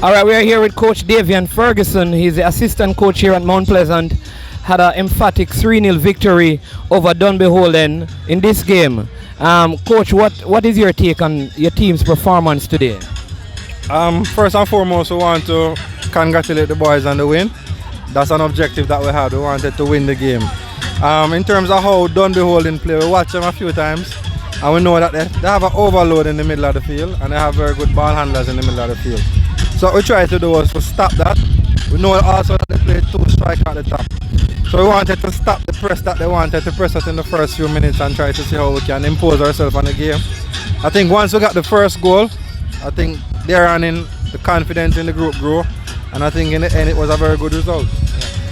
All right, we are here with Coach Davion Ferguson. He's the assistant coach here at Mount Pleasant. Had an emphatic 3-0 victory over Dunbeholden in this game. Coach, what is your take on your team's performance today? First and foremost, we want to congratulate the boys on the win. That's an objective that we had. We wanted to win the game. In terms of how Dunbeholden play, we watched them a few times, and we know that they have an overload in the middle of the field, and they have very good ball handlers in the middle of the field. So what we try to do was to stop that. We know also that they play 2 strikers at the top. So we wanted to stop the press that they wanted to press us in the first few minutes and try to see how we can impose ourselves on the game. I think once we got the first goal, I think there on in the confidence in the group grew, and I think in the end it was a very good result.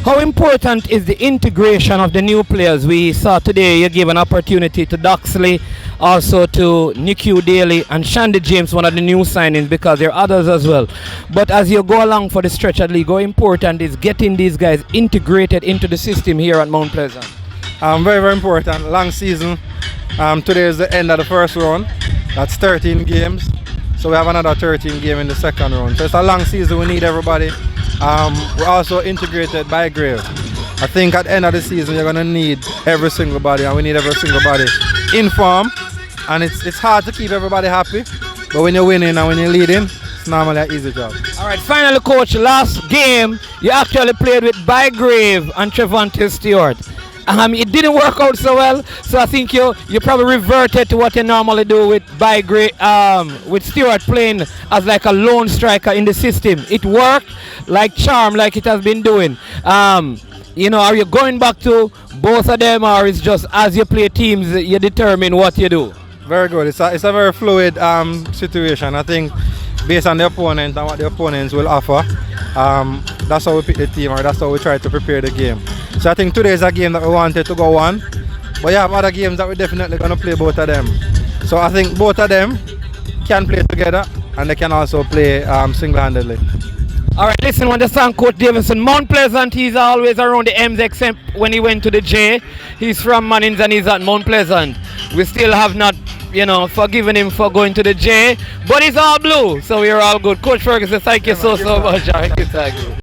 How important is the integration of the new players? We saw today you gave an opportunity to Doxley, also to Niku Daly and Shandy James, one of the new signings, because there are others as well. But as you go along for the stretch at league, how important is getting these guys integrated into the system here at Mount Pleasant? Very, very important. Long season. Today is the end of the first round. That's 13 games. So we have another 13 games in the second round. So it's a long season. We need everybody. We're also integrated by grade. I think at the end of the season you're going to need every single body, and we need every single body in form. And it's hard to keep everybody happy, but when you're winning and when you're leading, it's normally an easy job. All right, finally, Coach, last game you actually played with Bygrave and Trevante Stewart. It didn't work out so well, so I think you probably reverted to what you normally do with with Stewart playing as like a lone striker in the system. It worked like charm, like it has been doing. Are you going back to both of them, or is just as you play teams you determine what you do? Very good. It's a very fluid situation. I think based on the opponent and what the opponents will offer, that's how we pick the team, or that's how we try to prepare the game. So I think today is a game that we wanted to go on, but you have other games that we're definitely going to play both of them. So I think both of them can play together, and they can also play single-handedly. All right, listen, when the song Coach Davidson, Mount Pleasant, he's always around the M's except when he went to the J. He's from Mannings and he's at Mount Pleasant. We still have not, forgiven him for going to the J, but it's all blue, so we're all good. Coach Ferguson, thank you so much. Thank you.